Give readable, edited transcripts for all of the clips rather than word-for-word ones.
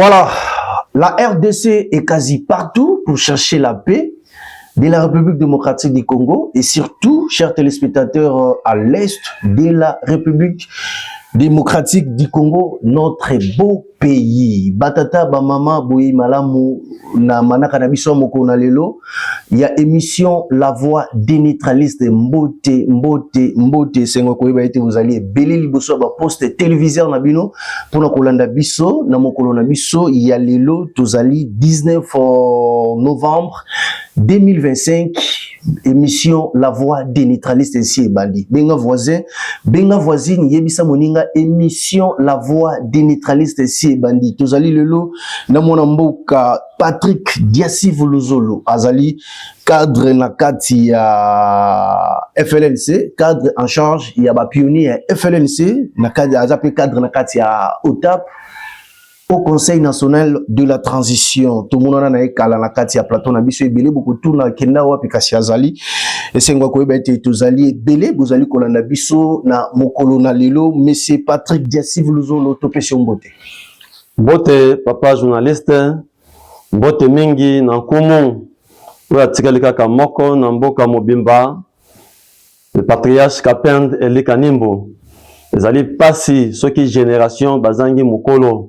Voilà, la RDC est quasi partout pour chercher la paix de la République démocratique du Congo et surtout, chers téléspectateurs, à l'est de la République démocratique du Congo, notre beau pays. Batata Bamama Boyi Malamu na manaka na biso moko na lelo. Il y a émission La Voix des neutralistes Mbote sengo koyeba ete vous allez belé liboso ba poste téléviseur na bino pour na kolanda biso na mokolo na biso. Il y a lelo tozali 19 novembre 2025. Émission La Voix des neutralistes ici et bandi. Benga voisine, yebisa moninga émission La Voix des neutralistes ici et bandi. Tozali lelo na mona mboka Patrick Diassi Vuluzolo azali cadre na kati ya FLNC, cadre en charge ya ba pionnier FLNC na cadre azape cadre na kati ya OTAP au Conseil national de la transition. Tout le monde a kala na kati ya plateau na biso ebele beaucoup tout na kenda wapi kasi azali esengwa koyeba ete tozali ebele bozali kolanda biso na mokolo na lelo. Monsieur Patrick Diassi Vuluzolo topesi mbote. Mbote papa journaliste, mbote mingi na nkumu oya tikalika ka moko na mboka mobimba le patriarche Kapend Eli Kanimbu ezali pasi soki génération bazangi mokolo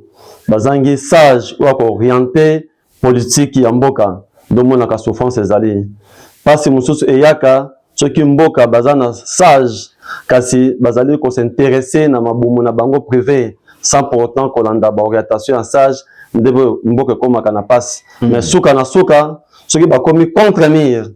bazangi sage ou orienté politique ya mboka domona ka souffrance ezali pasi mususu eyaka soki mboka bazana sage kasi bazali ko s'intéresser na mabumu na bango privé sans pour autant kolanda ba orientation en sage ndebo mboka komaka na pasi mais suka na suka soki bakomi contre mire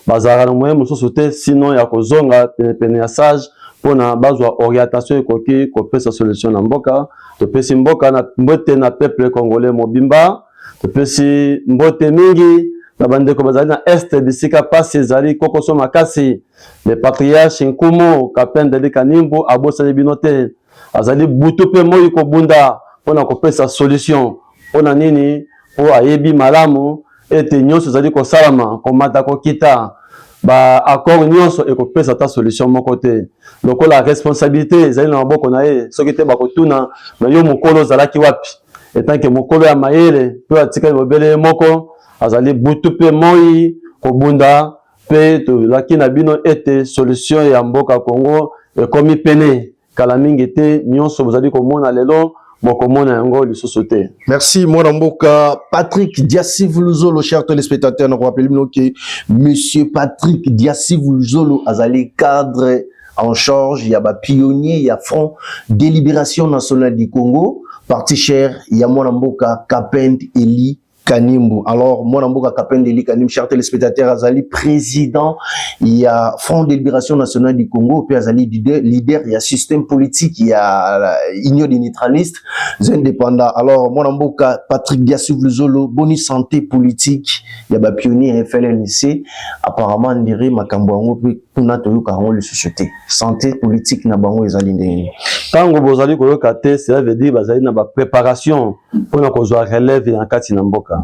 bazara na moyen mususu te sinon ya kozonga pene ya sage pona bazwa orientation ekoki kopesa solution na mboka topesi mboka na mbote na peuple congolais mobimba topesi mbote mingi na bandeko bazali na est bisika pasi ezali kokoso makasi le patriarche Nkumu Kapend Eli Kanimbu abosali bino te azali butu pe moi kobunda pona kopesa solution pona nini po ayebi malamu ete nyonso ezali kosalama komata kokita ba accord nyonso ekopesa ta solution moko te donc la responsabilité ezali na maboko na ye soki te bakotuna na yo mokolo ozalaki wapi etant que mokolo ya mayele pe atikali bobele moko azali butu pe moi kobunda pe tolaki na bino ete solution ya mboka Congo ekomi pene kala mingi te nyonso bozali komona lelo mokomona yango lisusu te. Merci mon mboka Patrick Diassi Vuluzolo, cher téléspectateur, nous rappelons que monsieur Patrick Diassi Vuluzolo azali cadre en charge, il y a ba pionnier, il y a Front de Libération Nationale du Congo, parti cher, il y a mon mboka Kapend Eli Kanimbu. Alors, mon mboka Kapend Eli Kanimbu, cher téléspectateur, azali président, il y a Front de Libération Nationale du Congo, puis azali leader, il y a système politique, il y a union des neutralistes, des indépendants. Alors, mon mboka Patrick Diassi Vuluzolo, bonne santé politique, il y a ba pionnier FLNC, apparemment, on dirait makambo yango pe kuna toyoka yango le société. Santé politique na bango ezali ndenge. Tango bozali koyoka te, cela veut dire bazali na ba préparation pour na kozwa relève ya kati na mboka.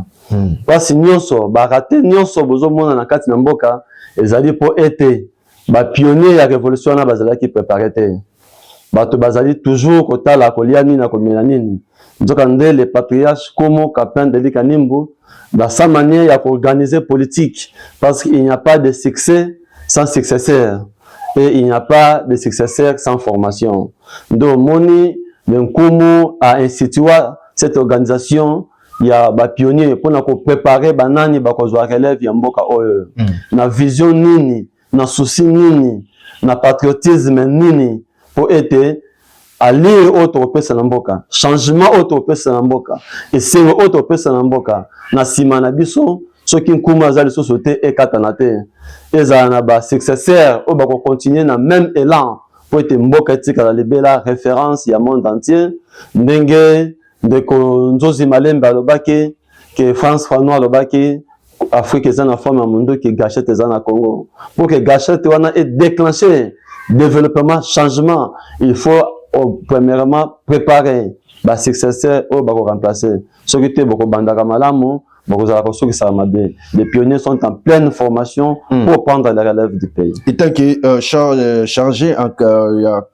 Pasi nyonso barate nyonso bozo mona na kati na mboka ezali po ete ba pionnier ya révolution na bazali ki préparer te. Bato bazali toujours kotala kolia nini na komela nini. Nzoka nde le patriarche Nkumu Kapend Eli Kanimbu dans sa manière ya organiser politique parce qu'il n'y a pas de succès sans successeur et il n'y a pas de successeur sans formation. Donc moni Nkumu a institué cette organisation. Il y a des pionniers pour nous préparer banani bakozwa relève ya mboka oyo na vision nini na souci nini na patriotisme nini pour être aller autre pesa na mboka changement autre pesa na mboka et c'est autre pesa na mboka na sima na biso soki Nkumu azali société e katana te ezala na ba successeur o bako continuer na même élan pour être mboka tika la libela référence ya monde entier ndenge de Nzozi Malemba lobaki que France Fanois lobaki Afrique est en forme à monde qui gâchette est en Congo pour que gâchette wana est déclenché développement changement il faut premièrement préparer ba successeur au bako remplacer ce qui était beaucoup bandaka malamu Les pionniers sont en pleine formation pour prendre la relève du pays. Et tant que chargé en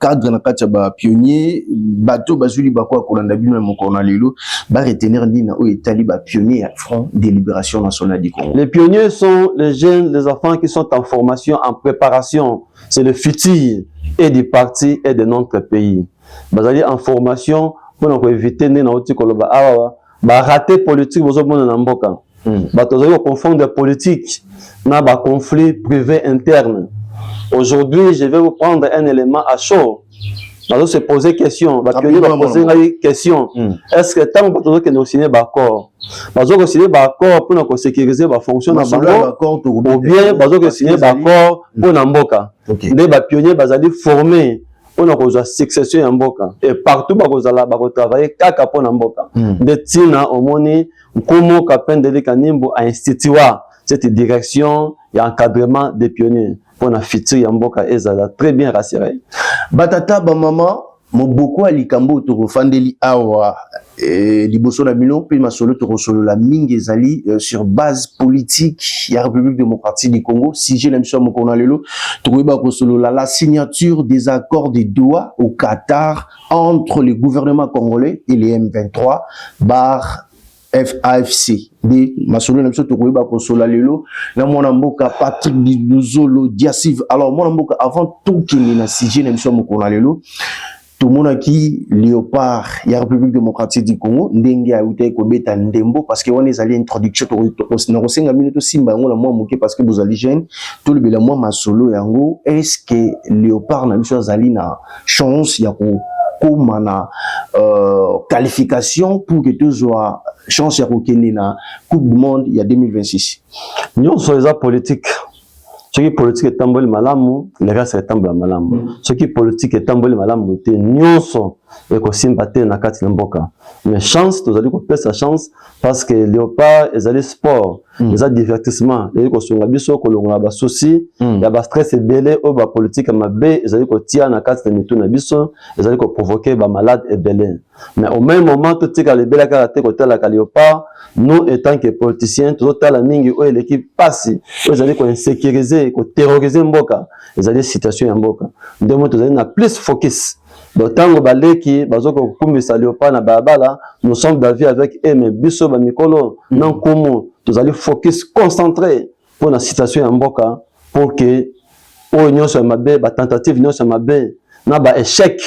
cadre na kati ba pionnier bateau bazuli bakwa kolanda bino mo kona lelo ba retenir ndina o etali ba pionnier à Front de Libération Nationale du Congo. Les pionniers sont les jeunes, les enfants qui sont en formation, en préparation. C'est le futur et du parti et de notre pays. Bazali en formation pour éviter na oti koloba awa ba rater politique bozo bona na mboka. Bazali confondre politique na ba conflit privé interne. Aujourd'hui, je vais vous prendre un élément à chaud. On va se poser question. Va poser une question. Est-ce que tant que nous signer d'accord, nous signer d'accord pour nous sécuriser la fonction de la ou bien nous signer d'accord pour Namboka. Les pionniers bazali formés pour nous succession en Mboka et partout bazala travailler kaka pour Namboka. De tina omoni comment Kapendeli Kanimbo a institué cette direction et encadrement des pionniers. Pour la future Yamboka ezala très bien rassuré. Batata ba maman moboko alikambo to fandeli awa liboso na bino pe masolo to solo la mingi ezali sur base politique ya République démocratique du Congo. Si j'ai l'impression mo kona lelo to ba ko solo la signature des accords de Doha au Qatar entre le gouvernement congolais et les M23 bar FAFC de masolo na biso to koyeba ko sola lelo na mwana mboka Patrick Luzolo Diasiv. Alors mwana mboka avant tout qu'il na sujet na biso moko na lelo to mona ki Léopard ya République démocratique du Congo ndenge a uté ko beta ndembo parce que on est allé introduction to na kosenga minute simba ngo na mwa moké parce que vous allez jeune to le bela mwa masolo yango. Est-ce que Léopard na biso azali na chance ya ko komana qualification pour que tu sois chance ya kokende na Coupe du Monde il y a 2026. Nous sommes les politiques. Ce qui est politique est tamboli malamu, le reste est tamboli malamu. Ce qui est politique est tamboli malamu, te nyonso et ko sympathie na kati na mboka. Mais chance, tu allez ko pesa chance parce que Léopard est allé sport, les divertissement, les ko songa biso ko longa ba souci, ya ba stress belé au ba politique mabe, les allez ko tia na kati na mitu na biso, les allez ko provoquer ba malade et belé. Mais au même moment tout tika le bela karaté ko tala Léopard, nous étant que politiciens, tout la mingi ou l'équipe passe, les allez ko insécuriser, ko terroriser mboka, les allez situation mboka. Ndemo tu allez na plus focus. D'autant baleki bazoko kumbisa Léopard na babala, nous sommes d'avis avec eux mais biso ba mikolo non comment nous allons focus concentré pour la situation en mboka pour que o nyonso mabe ba tentative nyonso mabe na ba échec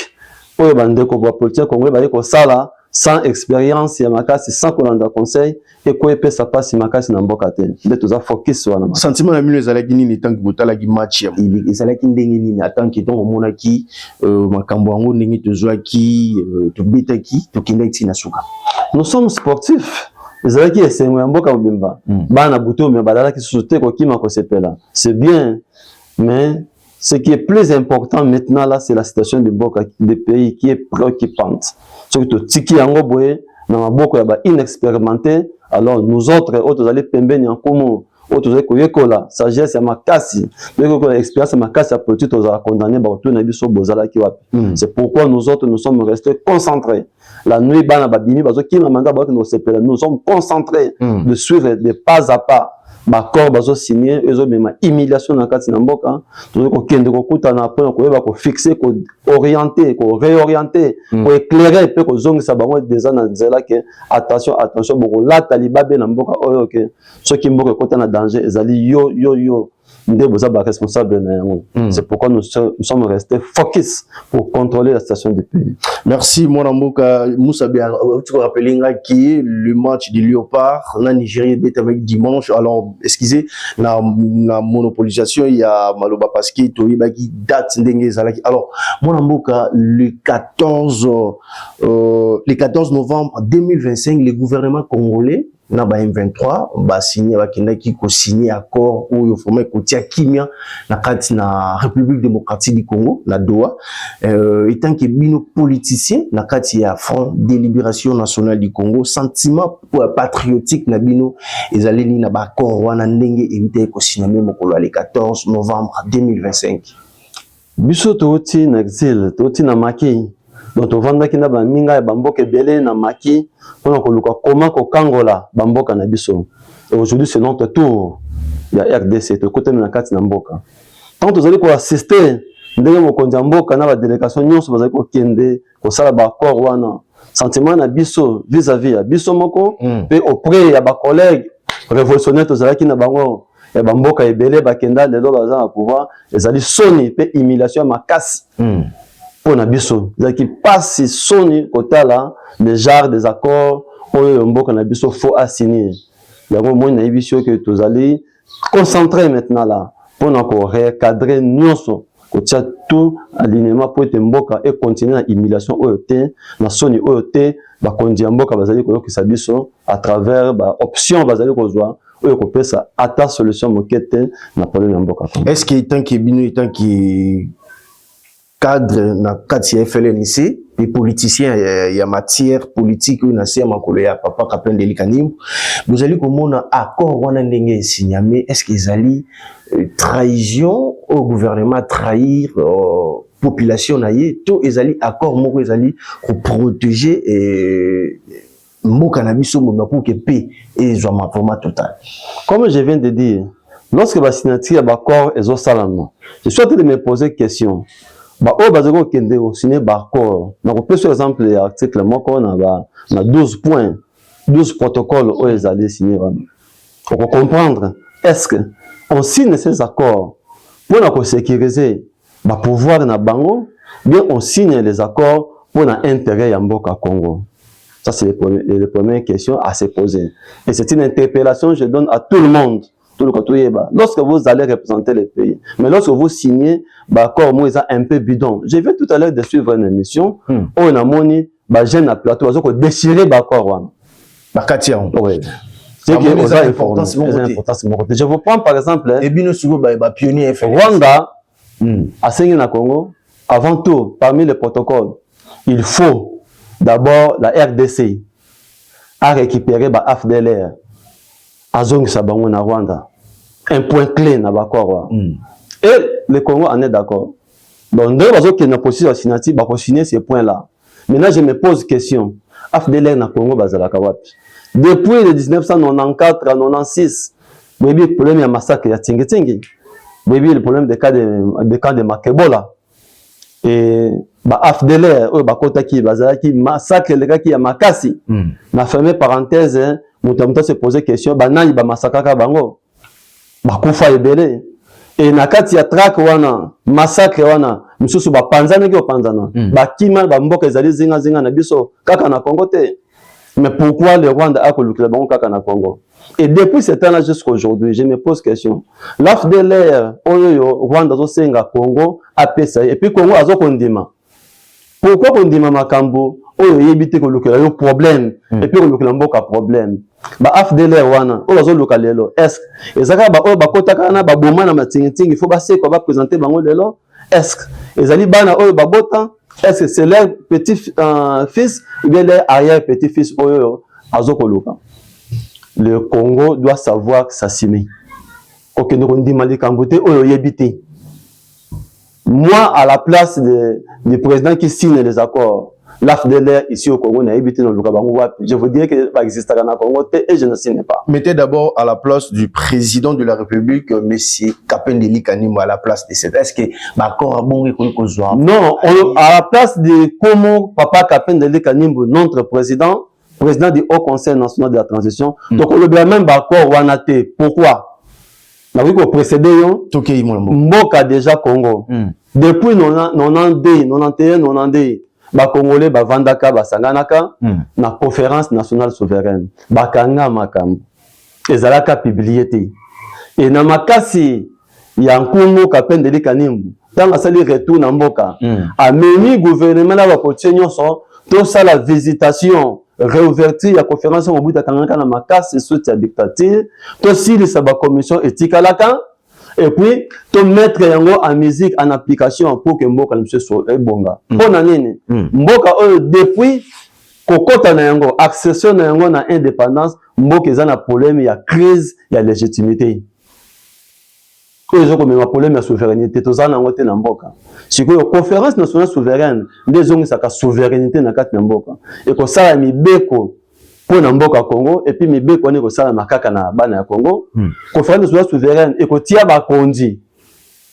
o ba ndeko ba politique congolais ba ko sala sans expérience ya makasi sans kolanda conseil et ko epesa passe makasi na mboka te nde toza focus wana sentiment na mino ezalaki nini tant que botala ki match ezalaki ndenge nini tant que donc omona ki makambo yango ndenge tozwaki tobetaki tokendaki na suka. Nous sommes sportifs. Ezalaki esengo ya mboka mobimba bana buto me badalaki soute ko kima ko sepela. C'est bien, mais ce qui est plus important maintenant là, c'est la situation de mboka des pays qui est préoccupante. Surtout tiki yango boye na maboko ya ba inexpérimenté. Alors nous autres autres allez pembeni en commun autres allez koyekola sagesse ya makasi ko expérience ya makasi ya politique aux condamner ba to na biso bozala ki wapi. C'est pourquoi nous autres nous sommes restés concentrés. La nuit bana babimi bazo ki na manda ba nous sepela, nous sommes concentrés de suivre des pas à pas. Bakor bazo signer ezo bema humiliation na kati na mboka to ko kende ko kutana po ko yeba ko fixer ko orienter ko réorienter ko éclairer pe ko zongisa bango déjà na nzela ke attention boko la taliba be na mboka oyo ke ce qui mboka kota na danger ezali yo nde boza ba responsable na yango. C'est pourquoi nous sommes restés focus pour contrôler la situation du pays. Merci mon amboka Moussa Bia, tu te rappelles qui le match de Léopard na Nigeria bête avec dimanche. Alors excusez la monopolisation il y a maloba parce que to baki date ndenge zalaki. Alors mon amboka le 14 novembre 2025 le gouvernement congolais na ba M23 ba signé ba kindaki ko signé accord ou yo formé ko tia kimia na kati na République démocratique du Congo na Doha étant que bino politicien na kati ya Front de Libération Nationale du Congo sentiment patriotique na bino ezaleli na ba accord wana ndenge éviter ko signé mokolo le 14 novembre 2025 biso toti na exil toti na maki donc tovandaki na baninga ya bamboka ebele na maki mpona koluka comment kokangola bamboka na biso. Et aujourd'hui c'est notre tour ya RDC tokotami na kati na mboka tant tozali koassiste ndenge mokonzi ya mboka na badélégation nyonso bazali kokende kosala baaccord wana sentiment na biso vis-à-vis ya biso moko mpe auprès ya bacollègue révolutionnaire tozalaki na bango ya bamboka ebele bakenda lelo baza na pouvoir ezali soni mpe humiliation ya makasi mpona biso ezalaki pasi soni kotala le genre des accords oyo mboka na biso faut assigner yango moi nayebi biso ke tozali concentré maintenant là mpona korecadrer nyonso kotia tout alignement po ete mboka e continuer na humiliation oyo te na soni oyo te bakonzi ya mboka bazali koyokisa biso à travers baoption bazali kozwa oyo kopesa ata solution moke te na problème ya mboka. Est-ce que tant que bino tant que cadre na kati ya FLNC les politiciens il y a matière politique na sia makolo ya papa Capin Deli Kanimbu vous allez komona accord wana ndenge signamé est-ce que ezali trahison au gouvernement trahir population na ye to ezali accord moko ezali pour protéger mboka na biso mo pour que paix et zwa format total. Comme je viens de dire, lorsque la signature de l'accord est au salama, je suis en train de me poser question. Oyo bazako kende au signer l'accord. Na ko par exemple l'article moko na 12 points, 12 protocoles où ils allaient signer. Pour comprendre, est-ce que on signe ces accords pour sécuriser le pouvoir na bango, bien on signe les accords pour l'intérêt ya mboka Congo. Ça, c'est les premières questions à se poser. Et c'est une interpellation que je donne à tout le monde. Tout le monde. Lorsque vous allez représenter le pays, mais lorsque vous signez, l'accord, moi, c'est un peu bidon. J'ai vu tout à l'heure de suivre une émission, on a moni, jeune à plateau, on a déchiré l'accord. Oui. C'est important. Je vous prends par exemple, Rwanda, à Sengi na Congo, avant tout, parmi les protocoles, il faut d'abord la RDC a récupéré la FDLR à Zong Sabango na Rwanda. Un point clé na l'accord. Et le Congo en est d'accord. Donc, deux raisons qui n'ont pas signé, signer ces points-là. Maintenant, je me pose question. FDLR na Congo bazalaka wapi. Depuis le 1994 à 96, vous avez le problème de massacre ya Tingi. Vous avez le problème des cas de Makebola. Et FDLR, bakotaki bazalaki massacre le gars qui a makasi. Na fermé parenthèse, mutamta se poser question, banani ba massacre bango. Bakufa ebele. Et na kati ya track wana, massacre wana, misusu ba panzana ki panzana. Bakima ba mboka ezali zinga na biso kaka na Congo te. Mais pourquoi le Rwanda a colloqué bango kaka na Congo? Et depuis ce temps-là jusqu'à aujourd'hui, je me pose question. L'AFDLR, Rwanda zo senga Congo a pesa et puis Congo azo kondima. Pourquoi kondima makambo oyo yebite ko lokela yo problème et puis ko lokela mboka problème. Ba AFDLR wana oyo azo lokala lelo est-ce ezaka ba oyo bakotaka na ba boma na matingitingi il faut ba se ko ba présenter bango lelo est-ce ezali bana oyo ba bota est-ce que c'est leur petit fils ou bien leur arrière petit fils oyo azo koloka. Le Congo doit savoir s'assumer. Ok, nous on dit Malikambote oyo yebite. Moi, à la place du président qui signe les accords, l'AFDLR ici au Congo n'a évité dans le Kabango. Je vous dirais que ça existe dans le Congo et je ne signe pas. Mettez d'abord à la place du président de la République, M. Capin Deli Kanimbu, à la place de cette. Est-ce que l'accord a bon non, à la place de comment Papa Capin Deli Kanimbu, notre président du Haut Conseil national de la transition, donc on le doit même d'accord Wanate. Pourquoi? Nous avons précédé Mboka déjà Congo. Depuis 92, 91, 92, les Congolais Vandaka, Basanganaka, na conférence nationale souveraine. Bakanga Makam. Ezalaka publié. Et na makasi, Yankungo Capin Deli Kanimbu. Tant que ça les retourne na Mboka. A meni gouvernement la continuer tout ça la visitation. Réouverture la conférence au bout de la makasi sous la dictature, tout si les commission éthique à la can, et puis tout mettre yango en musique en application pour que Mboka monsieur soit bonga. On a nini Mboka depuis kokota na yango accession na yango na indépendance Mboka eza na problème ya crise ya légitimité. ils ont comme un problème de souveraineté. Tous en ont été n'importe. Si que la conférence nationale souveraine, des hommes ça souveraineté na kat n'importe. Et que ça mi beko pour n'importe Congo et puis mi beko ne que ça makaka na bana Congo. Conférence nationale souveraine et que tia ba kondi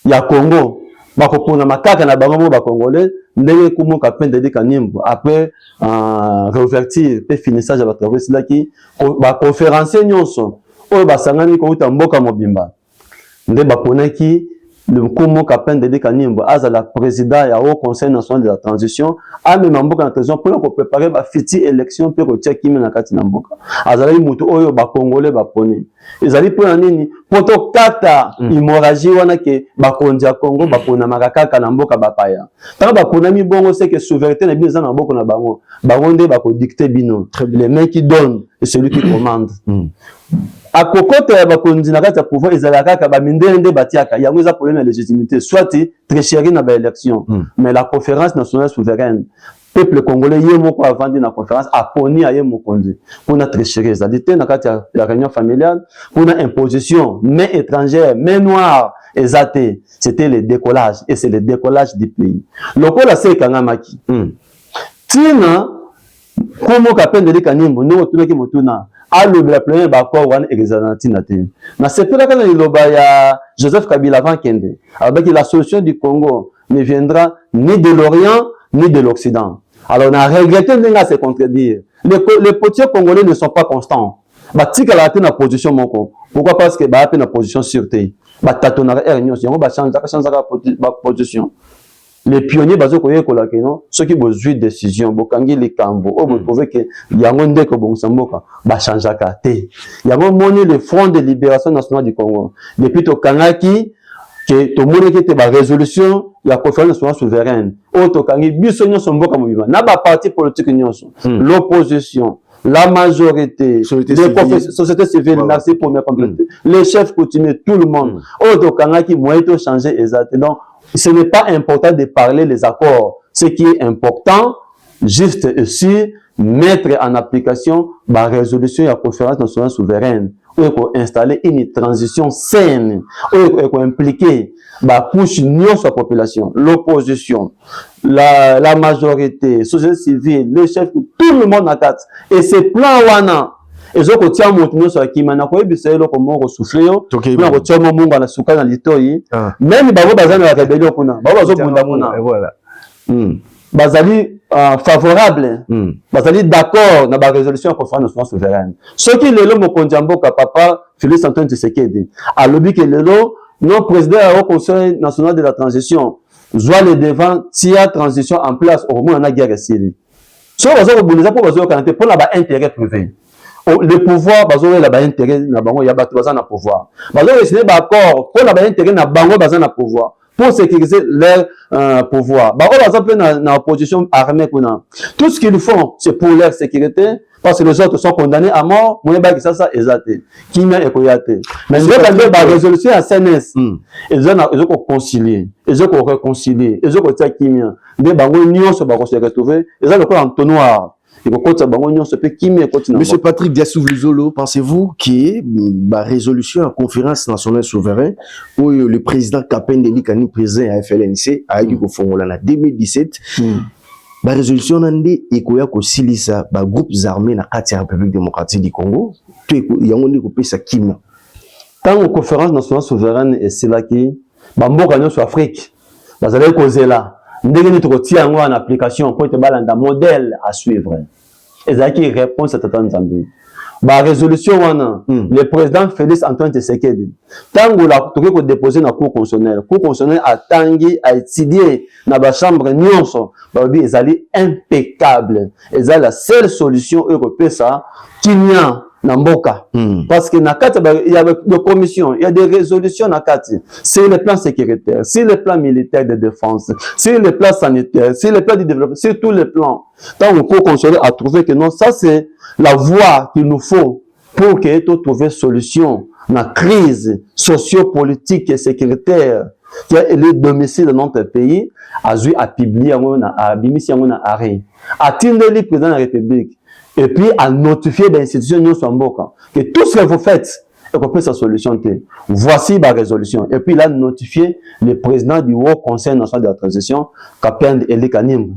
ya Congo. Bakopona makaka na bango ba congolais ndenge kumo kapende de kanimbo après réouverture pe finissage ba travaux là qui ba conférencier nyonso oyo basangani ko uta mboka mobimba nde bapona ki le kumo kapende de kanimbo aza la président ya au conseil national de la transition a même mboka na transition pour préparer ba fiti élection pe ko tia kimi na kati na mboka azala mutu oyo ba congolais baponi ezali pona nini poto kata hémorragie wana ke bakonzi ya Congo bapona makaka na mboka bapaya tant bapona mi bongo c'est que souveraineté na bino na mboka na bango nde bako dicter bino les mains qui donnent et celui qui commande à cocotte ya bakonzi na kati ya pouvoir ezala kaka ba mindende batiaka yango eza problème de légitimité soit tricherie na ba élection mais la conférence nationale souveraine peuple congolais yemoko avant na conférence aponi aye mokonzi pour tricherie c'est-à-dire na kati ya réunion familiale pour imposition main étrangère main noire exacté c'était le décollage et c'est le décollage du pays lokola c'est kangamaki tina komo kapende de kanimbo no tunaki motuna alobi la première bakor wana exanatina te na sepela kana liloba ya Joseph Kabila avant kende avec la solution du Congo ne viendra ni de l'Orient ni de l'Occident. Alors on a regretté de se contredire. Les potiers congolais ne sont pas constants. Batika la na position moko. Pourquoi? Parce que ba na position sûreté. Ba tatona ernion yango ba changer ba position. Les pionniers bazo koye ko la keno ceux qui besoin décision bokangi les cambo o trouver que yango ndeko bongsamboka ba changer ka te. Yango moni le Front de libération nationale du Congo. Depuis to kangaki que to moni ki te ba résolution la conférence nationale souveraine o to kangi biso nyonso mboka mobiba na ba parti politique nyonso l'opposition la majorité société civile voilà. Merci pour me compléter les chefs coutumiers tout le monde o to kangaki moyen to changer exact donc ce n'est pas important de parler les accords. Ce qui est important, juste ici, mettre en application la résolution de la conférence nationale souveraine, où il faut installer une transition saine, où il faut impliquer la couche union sur la population, l'opposition, la majorité, la société civile, les chefs, tout le monde en tête. Et ces plans wana, et je tiens mon tenir sur la kimana ko ebisa elo ko moko souffler yo na ko tiens mon na suka na litoyi même babo bazana la rébellion kuna babo bazo bunda kuna voilà bazali favorable bazali d'accord na ba résolution conférence nationale souveraine ce qui lelo mokonzi mboka papa Félix Antoine Tshisekedi a lobby que lelo non président au conseil national de la transition joie le devant tia transition en place au moment na guerre civile so bazo bunda pour bazo kanté pour la ba intérêt privé. Le pouvoir, bazo la ba intérêt na bango ya bato baza na pouvoir. Bazo signer ba accord pour la ba intérêt na bango baza na pouvoir pour sécuriser leur pouvoir. Ba bazo pe na opposition armée kuna. Tout ce qu'ils font c'est pour leur sécurité parce que les autres sont condamnés à mort. Moyen ba ki ça exacté. Kimia ekoyate. Mais les autres ba résolution à CNS. Ils ont concilier, ils ont réconcilier, ils ont tia kimia. De bango nyonso ba ko se retrouver, ils ont le entonnoir. Monsieur Patrick Diassouvlizolo, pensez-vous que la résolution à conférence nationale souveraine où le président Kapende Kani président à FLNC a eu au fond en 2017 la résolution nande ekoya ko silisa ba groupes armés na kati ya République démocratique du Congo to yango ndi ko pesa kimia tant conférence nationale souveraine et c'est là qui ba mboka nyonso Afrique bazali kozela ndenge ni tokotia yango en application pour te balanda modèle à suivre. Et ça qui répond à cette attente Zambie. La résolution le président Félix Antoine Tshisekedi tant que la toke déposer na cour constitutionnelle a tangi a étudié na ba chambre nyonso ba bi ezali impeccable. Eza la seule solution européenne ça qui nya na mboka parce que na kati il y a des commissions, il y a des résolutions na kati sur le plan sécuritaire, sur le plan militaire de défense, sur le plan sanitaire, sur le plan du développement, sur tous les plans. Tant on peut consoler à trouver que non, ça c'est la voie qu'il nous faut pour que tu trouver solution na crise socio-politique et sécuritaire qui est le domicile de notre pays a joué à publier à bimisi à arrêt à tindeli président de la République et puis à notifier des institutions que tout ce que vous faites et qu'on peut sa solution. Voici ma résolution. Et puis il a notifié le président du Haut Conseil national de la transition, Kapend Eli Kanimbu.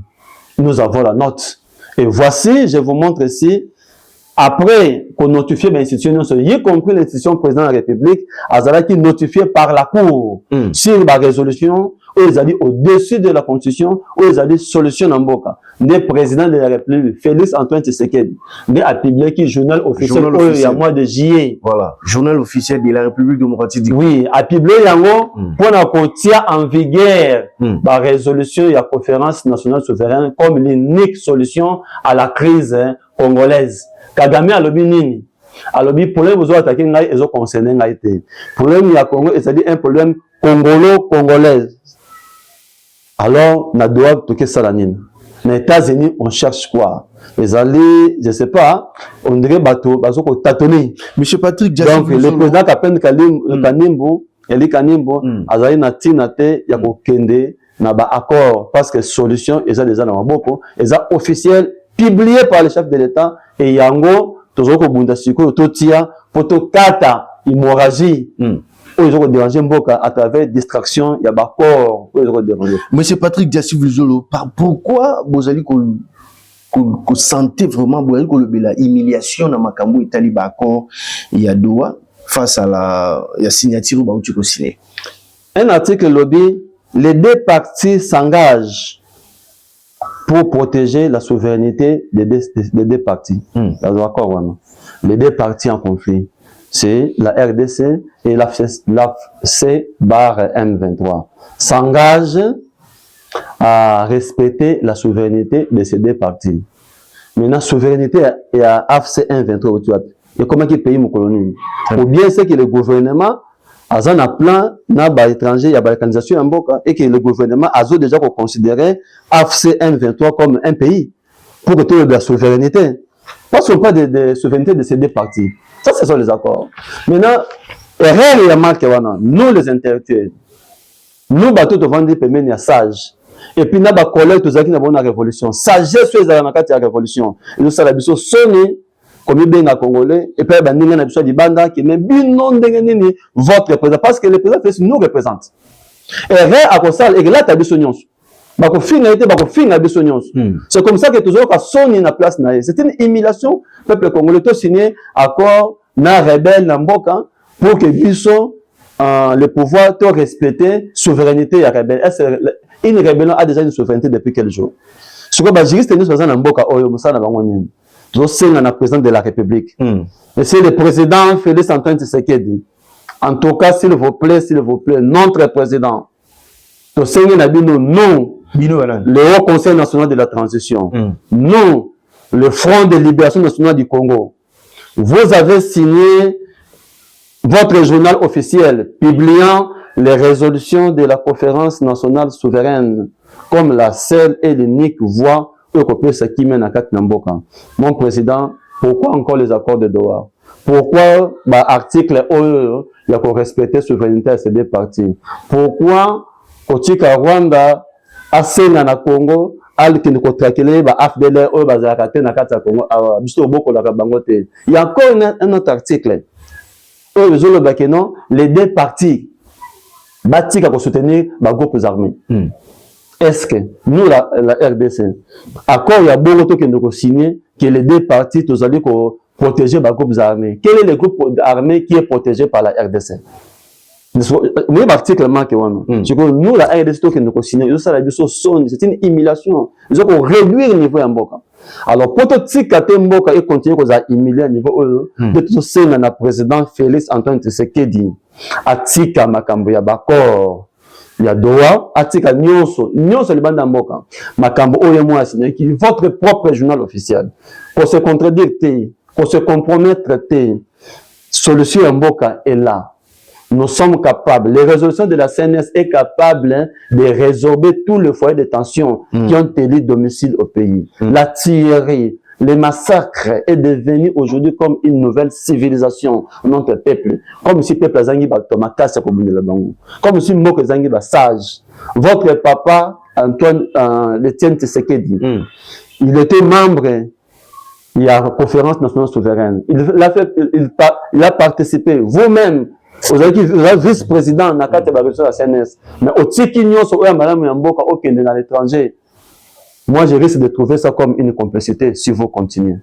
Nous avons la note. Et voici, je vous montre ici, après qu'on notifie l'institution, y compris l'institution président de la République, Azala qui notifié par la Cour sur la résolution, où ils ont dit au-dessus de la Constitution, où ils ont dit solution en Boka. Le président de la République, Félix Antoine Tshisekedi, a publié qui journal officiel, il y a mois de juillet. Voilà, journal officiel de la République démocratique du Congo. Oui, a publié pour qu'on tient en vigueur la résolution de la conférence nationale souveraine comme l'unique solution à la crise congolaise. Kagame a lobby nini. A lobby problème vous attaquer ngai et concerné ngai té. Problème il y a Congo, c'est-à-dire un problème congolo-congolais. Alors, na doit toquer ça la nini. Les États-Unis, on cherche quoi? Les alliés, je sais pas, on dirait bateau, bateau qu'on tâtonner. Monsieur Patrick, donc le président Kapend Kanimbu, Eli Kanimbu, azali na tinate ya ko kende na ba accord parce que solution eza déjà na maboko, eza officiel publié par le chef de l'État et yango tozoko bunda siko totia poto kata hémorragie. Ils ont dérangé Mboka à travers distraction, il y a pas corps. Monsieur Patrick Diassi Vizolo, pourquoi vous allez que sentez vraiment la humiliation dans Makambo et Taliba accord il y a Doha face à la signature de signé. Un article lobby, les deux parties s'engagent pour protéger la souveraineté des deux parties. Les deux parties en conflit. C'est la RDC et l'AFC barre M23 s'engagent à respecter la souveraineté de ces deux parties. Maintenant, souveraineté et à AFC M23, et comment qui paye mon colonie? Ou bien c'est que le gouvernement a un plan, n'a pas étranger, il y a une organisation en Boka, et que le gouvernement a déjà considéré AFC M23 comme un pays pour que tout de la souveraineté. Pas seulement de souveraineté de ces deux parties. Ça, ce sont les accords. Maintenant, nous les intellectuels, nous bateaux devant des pays sages. Et puis, nous avons collègues qui ont la révolution. Sagesse, c'est la révolution. Et nous savons que sonner comme il y a Congolais, et puis nous avons des bandes qui même votre président, parce que le président nous représente. Et rien à cause et là, tu as des soignants. C'est comme ça que toujours quand sonner na place na c'est une humiliation peuple congolais to signé accord na rebelle na mboka pour que biso le pouvoir to respecter souveraineté ya rebelle. Une rébellion a déjà une souveraineté depuis quel jour? Ce que ba juriste nous faisons na mboka oyo musana bango nini. Zo senga na président de la République. Et c'est le président Félix Antoine Tshisekedi. En tout cas, s'il vous plaît, notre président. To senga na bino non. Le Haut Conseil national de la transition. Non, le Front de libération nationale du Congo. Vous avez signé votre journal officiel publiant les résolutions de la conférence nationale souveraine comme la seule et l'unique voie pour que ce qui mène à Katnamboka. Mon président, pourquoi encore les accords de Doha? Pourquoi l'article OE, il y a qu'on respecter la souveraineté à ces deux parties? Pourquoi Kotika Rwanda asenga na Congo alkini ko trakele ba AFDL o ba zakate na kata Congo awa biso boko la bango te. Il y a encore un autre article. Les deux parties batika pour soutenir ba groupes armés. Est-ce que nous la RDC accord il y a beaucoup qui nous signé que les deux parties tous allez protéger ba groupes armés. Quel est le groupe armé qui est protégé par la RDC? Oui, particulièrement que nous, la RDC, qui nous signe, c'est une humiliation. Ils ont réduire le niveau en Mboka. Alors, pour tout ce qui est Mboka et continuer à humilier le niveau, de tout ça, le président Félix Antoine Tshisekedi, Atika Makambo ya Bakor, ya Doha, Atika Nyonso le bande Mboka, Makambo Oyemo signé, qui votre propre journal officiel, pour se contredire, pour se compromettre, solution en Mboka est là. Nous sommes capables, les résolutions de la CNS est capable de résorber tous les foyers de tension qui ont élu domicile au pays. La tuerie, les massacres est devenu aujourd'hui comme une nouvelle civilisation dans notre peuple. Comme si le peuple Zangi Batomakas comme si Moko Zangi sage. Votre papa, Antoine Etienne Tshisekedi, il était membre il y a la conférence nationale souveraine. Il a participé. Vous-même, vous avez vice-président dans la de la CNS. Mais au Tchikinyo, dans l'étranger, moi, je risque de trouver ça comme une complicité si vous continuez.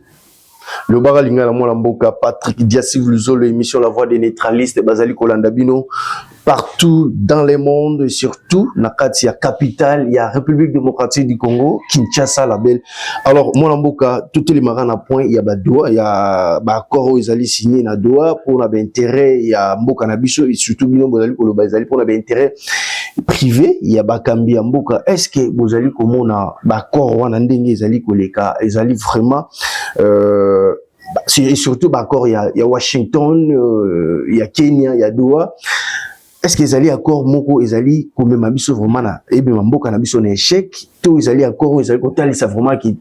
Le Baralinga la Molamboka, Patrick Diassiv Luzolo, l'émission La Voix des Neutralistes, Bazali Kolandabino, partout dans le monde, surtout, Nakati, il y a capitale, il y a République démocratique du Congo, Kinshasa, la belle. Alors, Molamboka, toutes les marins à point, il y a Badoua, il y a Bakoro, ils allaient signer na Doha, pour on avait intérêt, il y a Mboka Nabiso, et surtout, Bino Bozali Kolobazali, pour on avait intérêt privé, il y a Bakambi Mboka. Est-ce que Bozali comment on a Bakoro, on a ndenge, ils allaient Koleka, ils allaient vraiment, et surtout, encore, il y a Washington, il y a Kenya, il y a Doha. Est-ce qu'ils allaient encore moko, ils allaient comme mabiso vraiment na, et bien mboka na biso na échec, tout ils allaient encore, ils allaient côté ça vraiment qui,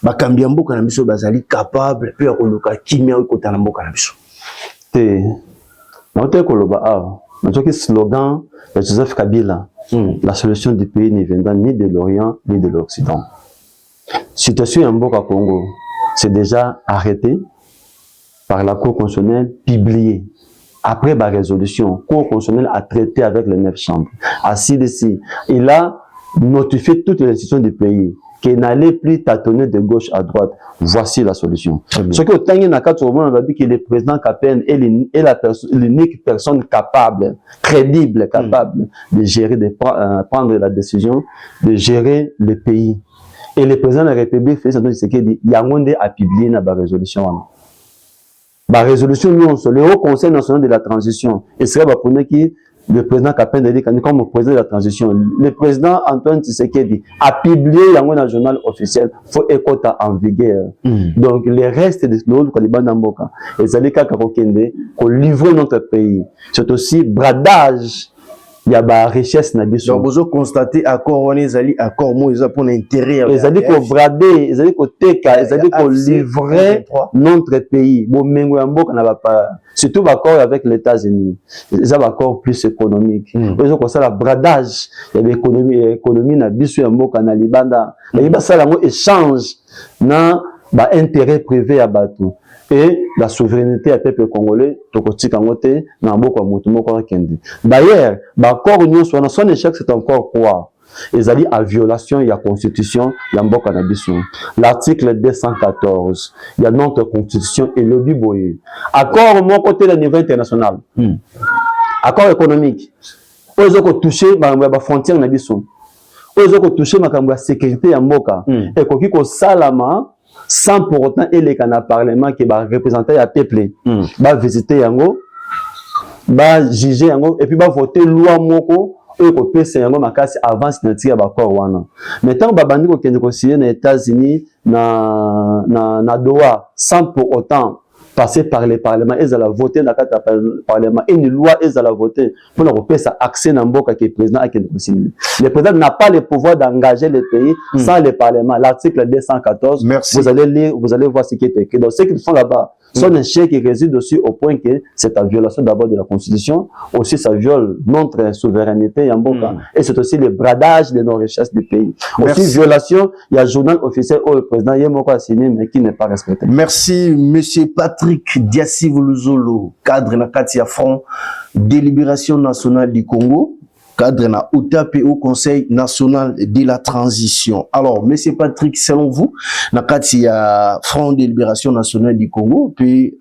bakambi mboka na biso bazali capable, puis akoloka kimia côté na mboka na biso. Te, na te koloba ah, na toki slogan de Joseph Kabila, la solution du pays ne viendra ni de l'Orient ni de l'Occident. Situation en mboka Congo, c'est déjà arrêté par la Cour constitutionnelle, publié. Après la résolution, la Cour constitutionnelle a traité avec les 9 chambres. Assis ici, il a notifié toutes les institutions du pays qu'il n'allait plus tâtonner de gauche à droite. Voici la solution. Ce que Tanguy Nakato a dit que le président Kapen est l'unique personne capable, crédible, capable de gérer, de prendre la décision, de gérer le pays. Et le président de la République, Félix Tshisekedi, Yangonde a publié la résolution. La résolution, le Haut Conseil national de la transition, et serait pour qui le président Kapen a dit comme président de la transition. Le président Antoine Tshisekedi a publié dans le journal officiel, faut écouter en vigueur. Donc, les restes de l'autre Kaliban Namboka, et Zalika Kakokende, qu'on livre notre pays. C'est aussi bradage. Il y a la richesse na biso. Donc vous constatez accord on les alliés accord moi ils ont pour intérêt. Les alliés qu'on brader, les alliés qu'on teka, les alliés qu'on livrer notre pays. Bon mengo yamboka na pas surtout accord avec les États-Unis. Ils ont accord plus économique. Ils ont comme ça la bradage. Il y a l'économie na biso yamboka na libanda. Mais il ça la mo échange na ba intérêt privé à bateau. Et la souveraineté à peuple congolais, d'ailleurs, son échec, c'est encore quoi? Ils allaient à violation, il y a constitution, il y a Mboka Nabiso. L'article 214, il y a notre constitution et le biboye. Accord, mon côté, au niveau international. Accord économique. Ils ont touché la frontière Nabiso. Ils ont touché la sécurité à Mboka. Et qu'on salama, sans pour autant il y a un parlement qui va représenter le peuple, va visiter yango, va juger yango et puis va voter loi moko et ko pesa yango makasi avant signature ba accord wana. Maintenant ba bandi ko kende ko signer les États-Unis na Doha sans pour autant passer par les parlements, ils allaient voter dans le parlement. Une loi, ils allaient voter pour leur faire accès dans le mboka qui est président à qui le président n'a pas le pouvoir d'engager le pays sans le parlement. L'article 214, vous allez lire, vous allez voir ce qui est écrit. Donc, ceux qui sont là-bas, son échec qui réside aussi au point que c'est la violation d'abord de la Constitution, aussi ça viole notre souveraineté en mboka, et c'est aussi le bradage de nos richesses du pays. Aussi violation, il y a un journal officiel où le président Yemoko a signé mais qui n'est pas respecté. Merci, monsieur Patrick Diassiv Luzolo, cadre na Katia Front de Libération nationale du Congo, cadre na UTAP au Conseil national de la transition. Alors, monsieur Patrick, selon vous, na Katia Front de Libération nationale du Congo, puis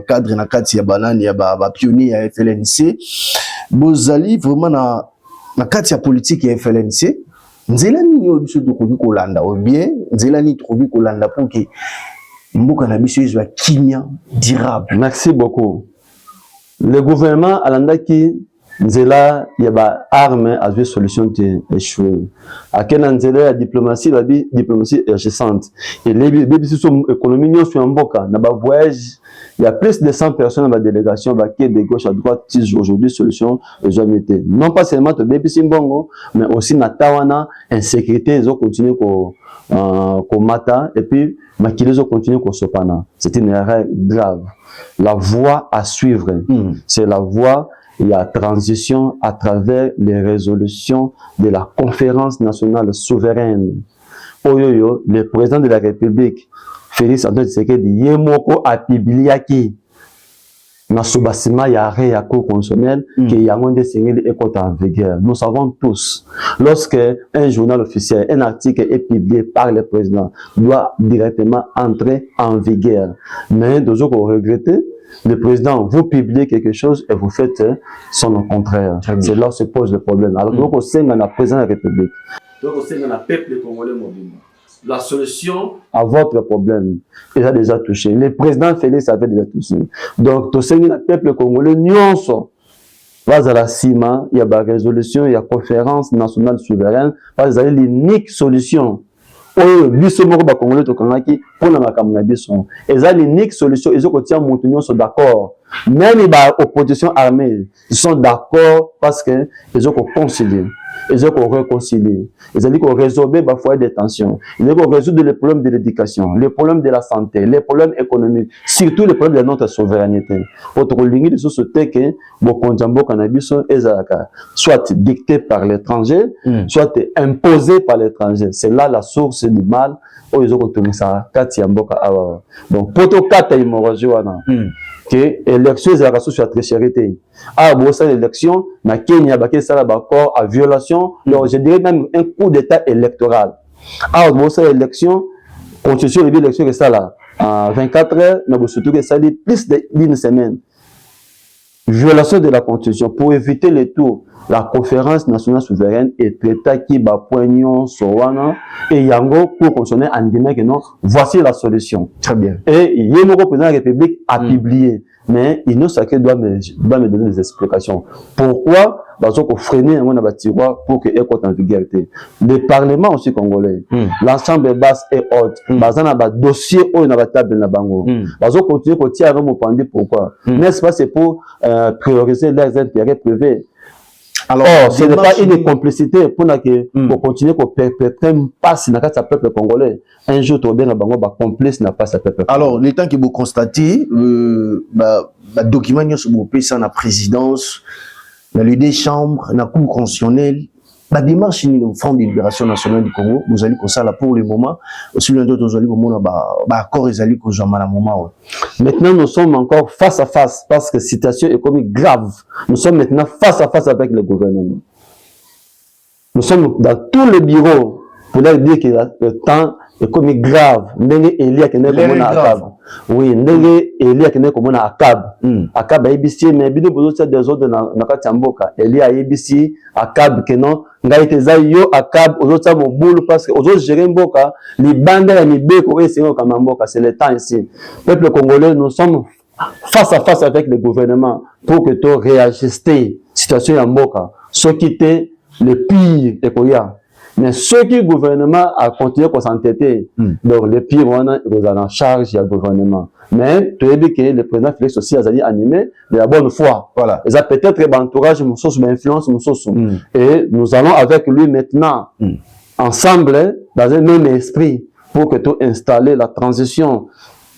cadre na Katia Banane, ya ba pionnier à FLNC, bozali vraiment na Katia politique ya FLNC, nzela nini obiso tokoki kolanda ou bien nzela nini tokoki kolanda pour que mboka na biso ezwa kimia durable. Merci beaucoup. Le gouvernement alandaki nzela ya ba arme a vu solution de échouer. À quel nzela ya diplomatie urgente. Et les biso économie nyo sur mboka na ba voyage, il y a plus de 100 personnes dans la délégation qui est de gauche à droite qui aujourd'hui solution jamais été. Non pas seulement de BBC Mbongo, mais aussi na tawana insécurité ils ont continué ko mata et puis ils ont continué ko sopana. C'est une erreur grave. La voie à suivre, c'est la voie. Il y a transition à travers les résolutions de la conférence nationale souveraine. Oyoyo, le président de la République, Félix Antoine Tshisekedi yemoko a publié na subasima ya arrêt ya cour constitutionnelle que yango sengeli est en vigueur. Nous savons tous, lorsque un journal officiel, un article est publié par le président, doit directement entrer en vigueur. Mais de ce qu'on regrette, le président, vous publiez quelque chose et vous faites son contraire. C'est là que se pose le problème. Alors, donc, au sein de la présidence de la République, donc, au sein de la peuple congolais mobile, la solution à votre problème, il a déjà touché. Le président Félix avait déjà touché. Donc, au sein du peuple congolais, nous sommes à la CIMA, il y a une résolution, il y a une conférence nationale souveraine, il y a l'unique solution. Pour l'unique solution, ils ont sont d'accord. Même les oppositions armées, ils sont d'accord parce qu'ils ont concilié. Ils ont réconcilié. Ils ont dit qu'on résolvait parfois des tensions. Ils ont résoudre les problèmes de l'éducation, les problèmes de la santé, les problèmes économiques, surtout les problèmes de notre souveraineté. Autre ligne de société que soit dicté par l'étranger, soit imposé par l'étranger. C'est là la source du mal. Ils ont retourné ça. Donc, pour tout cas, que l'élection est la source de la tricherité. Ah, bon, ça, l'élection, na Kenya, ça a encore à violation, donc je dirais même un coup d'état électoral. Ah, bon, ça, l'élection, constitution de l'élection, que ça là, à 24 heures, mais surtout que ça dit plus d'une semaine. Violation de la constitution pour éviter les tours. La conférence nationale souveraine est l'État qui va poignon Sowana et Yango pour consommer en disant que non, voici la solution. Très bien. Et Yémo, président de la République, a publié. Mais il nous doit me donner des explications. Pourquoi? Parce qu'on freine un tiroir pour que ait en vigueur. Le Parlement aussi congolais, l'ensemble basse et haute, parce qu'on a un dossier où on a table na bango. Parce qu'on continue à tirer mon pandé pourquoi? N'est-ce pas c'est pour prioriser leurs intérêts privés? Alors, ce n'est pas une complicité pour continuer à perpétrer une passe dans le peuple congolais. Un jour, tu vas bango ba complice n'a pas sa peuple. Alors, le temps que vous constatez, document sur la présidence, dans les deux chambres, dans la cour constitutionnelle, la démarche du Front de libération nationale du Congo, vous allez comme ça là pour le moment. Aussi, l'un d'autre, vous allez comme ça, accord ils allez comme ça à moment. Maintenant, nous sommes encore face à face parce que la situation économique grave. Nous sommes maintenant face à face avec le gouvernement. Nous sommes dans tous les bureaux pour leur dire que le temps économique grave. Ndenge Elia qui n'est comme on a Akab. Oui, Ndenge Elia qui n'est comme on a Akab. Akab a ABC, mais bien besoin des autres dans Katiamboka. Elia a ABC, Akab que non. Ngaite zayo Akab aux autres mon boule parce que aux autres gérer Mboka, les bandes et les béco et c'est comme Mboka, c'est le temps ici. Peuple congolais, nous sommes face à face avec le gouvernement pour que tu réagisses situation à Mboka. Ce qui était le pire écoya. Mais ce qui le gouvernement a continué à s'entêter, donc le pire, on est en charge du gouvernement. Mais tu as dit que le président Félix aussi a animé de la bonne foi. Voilà. Ils ont peut-être un entourage, une source d'influence, une source. Et nous allons avec lui maintenant, ensemble, dans un même esprit, pour que tu installes la transition.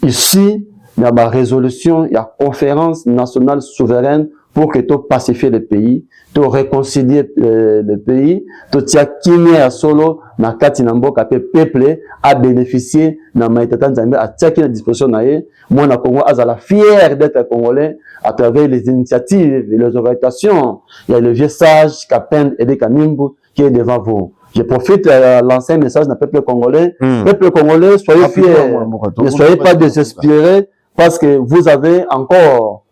Ici, il y a ma résolution, il y a conférence nationale souveraine pour que tu pacifies le pays, tu réconcilies le pays, tu tiens kimé à solo, na kati na mboka pe peuple a bénéficié na maïtata nzambe a tiens la disposition na ye, moi na Congo azala fier d'être congolais à travers les initiatives et les orientations. Il y a le vieux sage Kapend Ede Kanimbu qui est devant vous. Je profite de lancer un message dans peuple congolais. Peuple congolais, soyez fiers, ne soyez pas désespérés parce que vous avez encore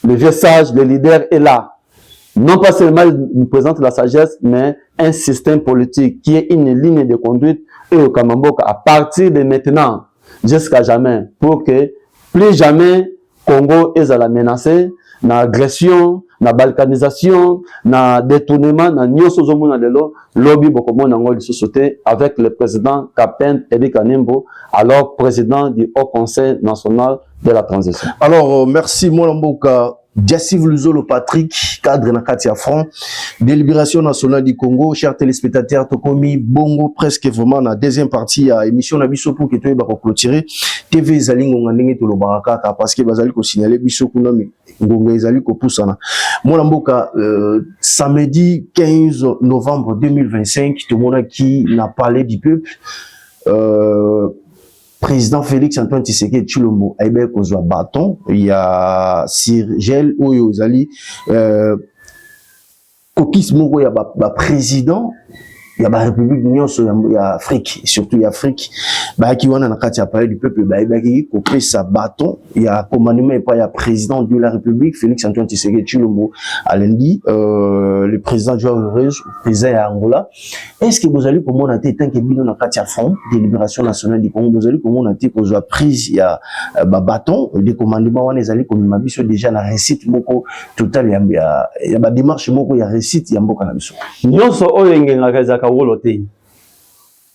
le vieux sage, le leader est là. Non pas seulement il présente la sagesse, mais un système politique qui est une ligne de conduite et au Kamamboka à partir de maintenant jusqu'à jamais pour que plus jamais Congo est à la menacer, na agression, na balkanisation, na détournement, na nyoso zomona lelo, lobby bokomo na ngoli société avec le président Kapend Edi Kanimbu, alors président du Haut Conseil national de la transition. Alors, merci Moulamboka. Diassiv Luzolo Patrick, cadre na Katia Front, délibération nationale du Congo, chers téléspectateurs, Tokomi, Bongo, presque vraiment la deuxième partie à émission na biso pour que tu aies clôturer. TV Zalingo Ngandenge to lo baraka parce que bazali ko signaler biso kuna ngonga ezali ko pusana. Moulamboka, samedi 15 novembre 2025, tout le monde qui n'a parlé du peuple. président Félix Antoine Tshisekedi Tshilombo aibe kozwa bâton ya Sirgel oyo ezali kokis moko ya ba président ya ba république nyonso ya Afrique, surtout ya Afrique ba ki wana na kati ya palais du peuple ba ki kopesa bâton ya commandement pas ya président de la République Félix Antoine Tshisekedi Tshilombo à lundi le président Joao Lourenço président ya Angola. Est-ce que vous allez komona te tant que bino na kati ya Front de libération nationale du Congo vous allez komona te kozwa prise ya ba bâton de commandement wana ezali komima biso déjà na réussite moko total ya ba démarche moko ya réussite ya mboka na biso nyonso oyo ngengaka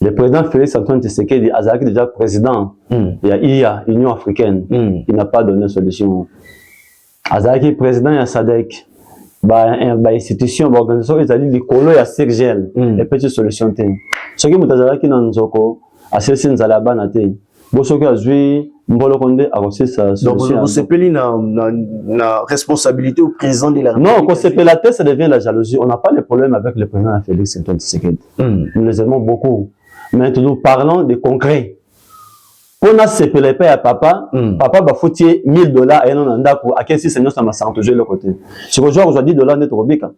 le président Félix Antoine Tshisekedi Azaki déjà président il y a IA, Union africaine, il n'a pas donné solution. Azaki président ya SADC, ba institution, ba organisation ezali likolo ya Sirgel, et petite solution te. Soki mutazalaki na nzoko, asesi nzala bana te. Bosoki azui mbolo konde akosi sa solution. Donc vous s'appelez na responsabilité au président de la République. Non, quand c'est pélaté, ça devient la jalousie. On n'a pas de problème avec le président Félix Antoine Tshisekedi. Nous les aimons beaucoup. Mais nous parlons de concret. Pour nous séparer à papa, papa va foutre $1000 et non andako à quel seigneur ça m'a senti de l'autre côté. Ce que je vois aujourd'hui $10 net robika.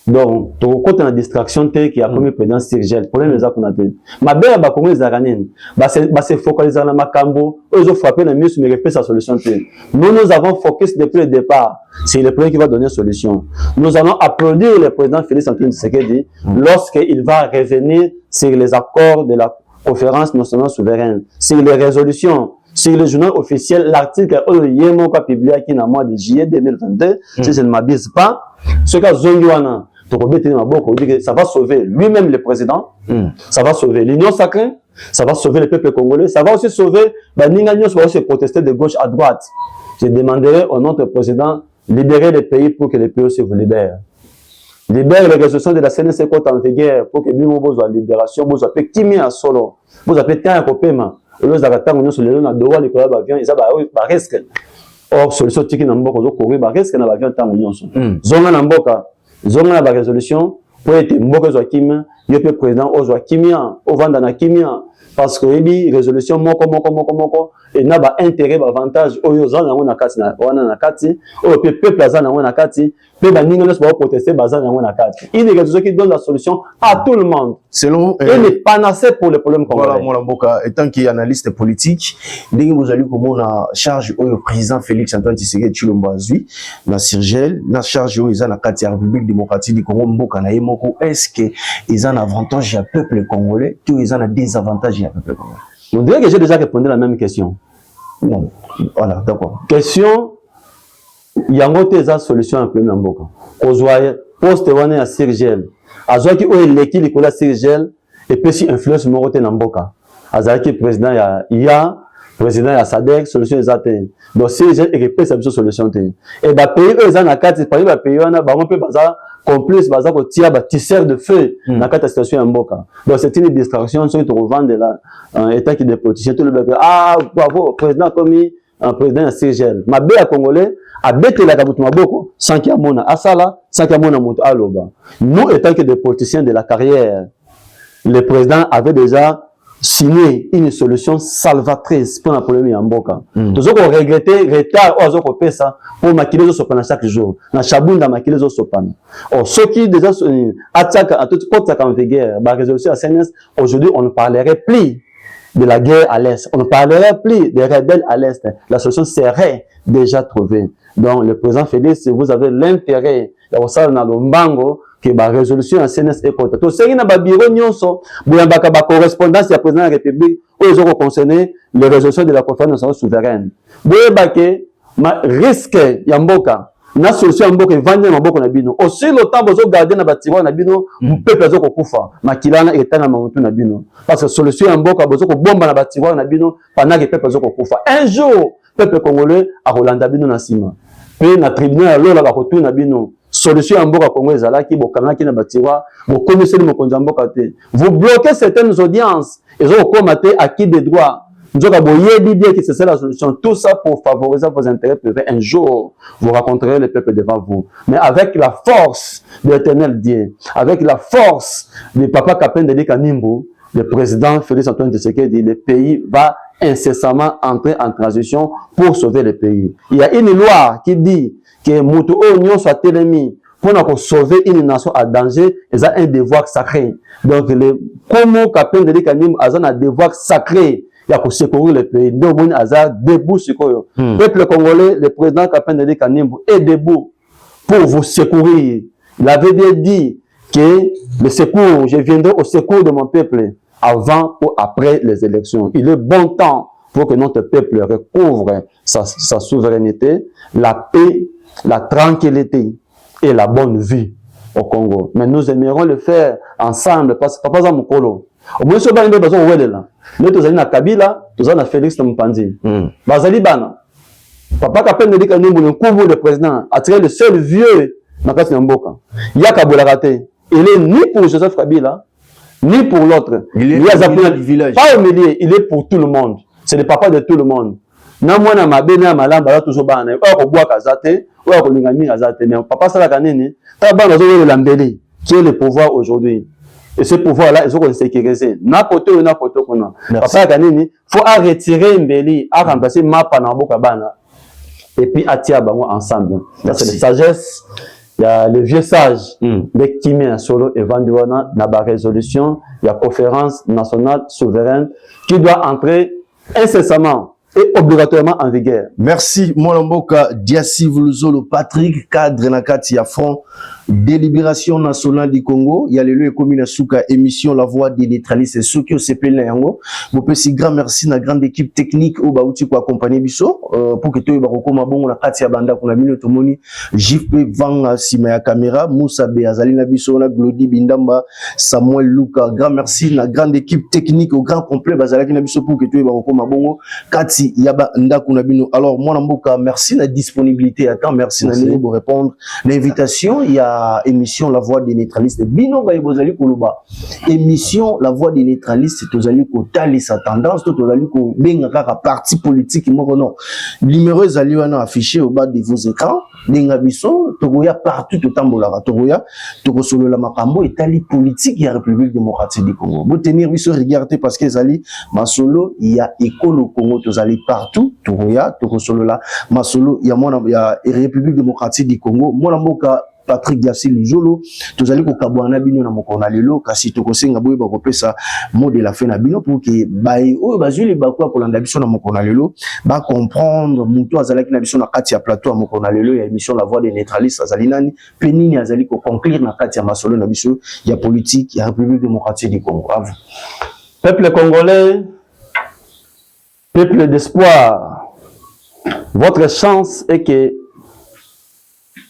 Donc, tu as une distraction qui a comme président Sirgel. Pour les qu'on a dit. Ma belle va comme les Aranines. Se focaliser dans ma cambo. Eux ont frappé le mieux sur mes sa solution. Nous avons focus depuis le départ. C'est le premier qui va donner solution. Nous allons applaudir le président Félix Antoine Tshisekedi lorsqu'il va revenir sur les accords de la conférence nationale souveraine, sur les résolutions, sur le journal officiel, l'article Oyemo qu'a publié qui dans le mois de juillet 2022, si je ne m'abuse pas, ce qu'a Zonguana, ça va sauver lui-même le président, ça va sauver l'Union sacrée, ça va sauver le peuple congolais, ça va aussi sauver, ça va aussi protester de gauche à droite. Je demanderai au notre président libérer le pays pour que le pays se vous libère. Libère les résolutions de la CNC en vigueur pour que nous ayons une libération, vous appelez Kimia Solo, vous appelez Tiens Kopema, vous avez tant sur les gens de l'école d'avion, ils ont risque. Or, solution qui n'a pas courir, risque dans l'avion tant de Zonga Namboka, Zonga la résolution pour être Mboka Zoakima, il y a président au Zoakimia, au Vandana Kimia, parce que les résolutions moko et n'a pas intérêt avantage au Yozan na kati na wana na kati au peuple azana na kati pe baninga ne soit protester bazana na kati il est quelque chose qui donne la solution à tout le monde selon il n'est pas nassé pour les problèmes congolais. Voilà mon Mboka étant qui analyste politique ndenge vous allez comme on a charge au président Félix Antoine Tshisekedi Tshilombo azui na Sirgel na charge au izana kati ya République démocratique du Congo Mboka na yemoko est-ce que ils ont un avantage à peuple congolais tout ils ont un désavantage à peuple congolais? On dirait que j'ai déjà répondu à la même question. Non. Voilà, d'accord. Question, il y a une solution à problème Mboka. Qu'on soit poste à Sirgel. À ce qui est l'équipe de Sirgel et puis si influence Morote Mboka. À ce qui est président il y a président ya SADC solution exacte. Donc Sirgel et puis cette solution. Et bah pays eux en a quatre par exemple pays on a bah on peut baza complice baza ko tia ba tisseur de feu na kata situation Mboka. Donc c'est une distraction sur te revendre là état qui des politiciens tout le monde ah bravo président commis un président Sirgel. Ma bé à congolais a bêté la kabutu maboko sans qu'il y a mona asala sans qu'il y a mona moto aloba. Nous étant que des politiciens de la carrière, le président avait déjà signé une solution salvatrice pour le problème en Mboka. Tous ceux qui ont regretté retard aux autres pesa pour maquiller les sopana chaque jour. Na chabunda maquiller les sopana. Or ceux qui déjà attaquent à toute porte en guerre, bah résolution à CNS aujourd'hui on ne parlerait plus de la guerre à l'est. On ne parlerait plus des rebelles à l'est. La solution serait déjà trouvée. Donc le président Félix, si vous avez l'intérêt d'avoir ça dans le mbango que la résolution en CNS est contre. Tout ce qui n'a pas bureau nyonso, buyambaka ba correspondance ya président de la République, aux autres concernés les résolutions de la conférence nationale souveraine. Buyambake ma risque ya mboka. Na solution mboka vendre mboka na bino. Aussi le temps bozo garder na batiwa na bino, peuple zo kokufa. Makilana etana mamutu na bino. Parce que solution mboka bozo ko bomba na batiwa na bino pendant que peuple zo kokufa. Un jour, peuple congolais a Rolanda bino na sima. Puis na tribunal lola ba kotu na bino. Solution en Mboka Congo ezalaki bokangaki na batiwa bokomisi mokonzi mboka te. Vous bloquez certaines audiences et zo komaté acquis des droits. Nzoka boyebi bien que c'est ça la solution. Tout ça pour favoriser vos intérêts privés. Un jour, vous rencontrerez le peuple devant vous. Mais avec la force de l'Éternel Dieu, avec la force du papa Kapende Kanimbu, le président Félix Antoine Tshisekedi, le pays va incessamment entrer en transition pour sauver le pays. Il y a une loi qui dit que Moutou Union soit télémi pour sauver une nation à danger, ils ont un devoir sacré. Donc, comment Captain de Kanim a un devoir sacré pour secourir le pays. Donc, on a debout sur le peuple congolais, le président Captain de Kanim est debout pour vous secourir. Il avait bien dit que le secours, je viendrai au secours de mon peuple avant ou après les élections. Il est bon temps pour que notre peuple recouvre sa souveraineté, la paix, la tranquillité et la bonne vie au Congo. Mais nous aimerons le faire ensemble parce que papa Zamukolo. Au moins, ce que nous avons fait là. Nous avons na Kabila, nous avons Félix Mpandi. Bazali Bana. Papa Kapel me dit que nous avons le président a tiré le seul vieux dans la Mboka. Il y a Kaboula raté. Il est ni pour Joseph Kabila, ni pour l'autre. Il est du village. Pas au milieu, il est pour tout le monde. C'est le papa de tout le monde. Na mwana mabena malamba toujours bana. Ou bois kazate, ou lingami kazate. Mais papa sala kanini, ta bana zo le lambeli, qui est le pouvoir aujourd'hui. Et ce pouvoir-là, ils ont sécurisé. N'importe où, n'importe où. Papa kanini, faut retirer Mbeli, à remplacer Mapa na boka bana. Et puis atia bango ensemble. C'est la sagesse. Il y a le vieux sage de Kimi Solo et Vanduana dans la résolution. Il y a conférence nationale souveraine qui doit entrer incessamment et obligatoirement en vigueur. Merci, Molamboka, Diassi Vuluzolo, Patrick, cadre Nakati à front, délibération nationale du Congo. Il y a le lieu commun Souka, émission La Voix des neutralistes, et ceux qui ont CPL Yango. Vous pouvez si grand merci à la grande équipe technique au Baouti pour accompagner Bisso, pour que tu aies bakoma bon, la Katia Banda, qu'on a mis notre moni, JP Van Simaya Caméra, Moussa Beazalina Bisso, la Glody Bindamba, Samuel Luka. Grand merci à la grande équipe technique au grand complet, Bazalaki Nabisso, pour que tu aies bakoma bon, Katia. Yaba Ndakunabino. Alors, moi, Namboka, merci de la disponibilité. Attends, merci de répondre. L'invitation, il y a émission La Voix des neutralistes. Bino Baibozali Koluba. Émission La Voix des neutralistes, Tozali Kotali sa tendance, Tozali Ko Bengaka parti politique, non. Numéro Zaliwana affiché au bas de vos écrans. Nengabiso, Togoya partout, Totambolara, Togoya, Togo Solo la Makambo, et Tali politique, il y a République démocratique du Congo. Vous tenir, oui, regardez parce que Zali, Masolo, il y a École au Congo, Tozali partout, Togoya, Togo Solo la, Masolo, il y a République démocratique du Congo, Monamoka, Patrick Diassi Luzolo, tozali ko kabwana bino na mokona lelo kasi tokosenga boye ba kopesa mot de la fin na bino pour que bayi o bazuli bakwa kolanda biso na mokona lelo ba comprendre muto azalaki na biso na kati ya plateau ya mokona lelo ya émission La Voix des neutralistes azali nani penini azali ko conclure na kati ya masolo na biso ya politique ya République démocratique du Congo. À vous. Peuple congolais, peuple d'espoir, votre chance est que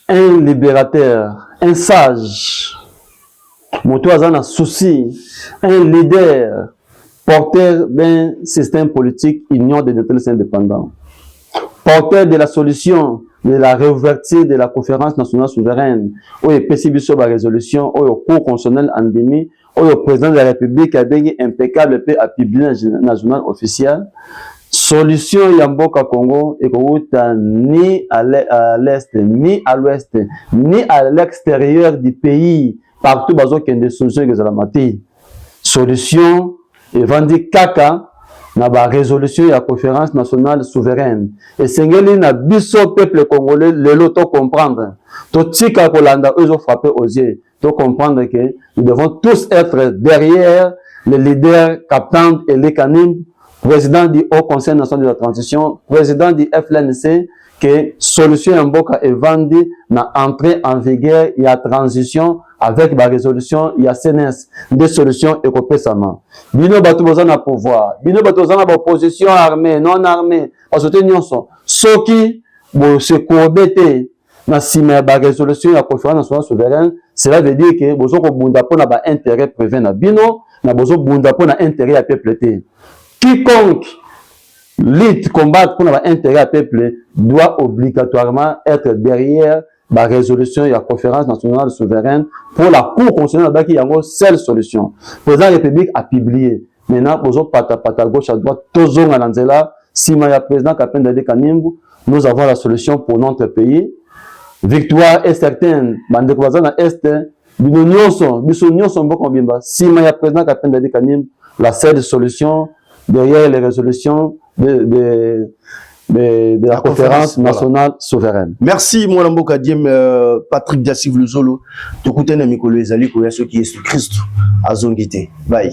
un libérateur, un sage, un souci, un leader, porteur d'un système politique union des neutralistes indépendants, porteur de la solution de la réouverture de la conférence nationale souveraine, où il y a la résolution, où il y a cours constitutionnel en demi, où le président de la République a bien impeccable paix à publier un journal officiel. Solution Yamboka Congo et ni à l'est, ni à l'ouest, ni à l'extérieur du pays, partout bazo kende solution que la mati. Solution et vendi kaka na ba résolution ya conférence nationale souveraine. Et sengeli na biso peuple congolais le loto comprendre. To tika kolanda eux ont frappé aux yeux. To comprendre que nous devons tous être derrière le leader Captain Eli Kanim, président du Haut Conseil national de la transition, président du FLNC, que solution Yamboka est vendue, n'a entré en vigueur, il y a transition avec la résolution, il y a CNS, des solutions écopésamment. Bino Batouboza na pouvoir, Bino Batouboza na opposition armée, non armée, parce que nous sommes ceux qui se courbent na sima la résolution, la conférence nationale souveraine, cela veut dire que vous avez un intérêt privé na Bino, na vous avez un intérêt à peuple. Quiconque lutte, combat pour avoir intérêt à peuple doit obligatoirement être derrière la résolution et la conférence nationale souveraine pour la Cour constitutionnelle qui a une seule solution. Le président de la République a publié. Maintenant, nous pata gauche à droite, tous on a si le président Captain Dade Kanimbu, nous avons la solution pour notre pays. Victoire est certaine. Bande voisin à est, nous sommes beaucoup bien bas. Si le président Captain Dade Kanimbu, la seule solution derrière les résolutions de la conférence nationale souveraine. Merci, mon amboka diem Patrick Dassiv Luzolo. Tout côté na mikolo ezali ko yaso ki Christ azongite. Bye.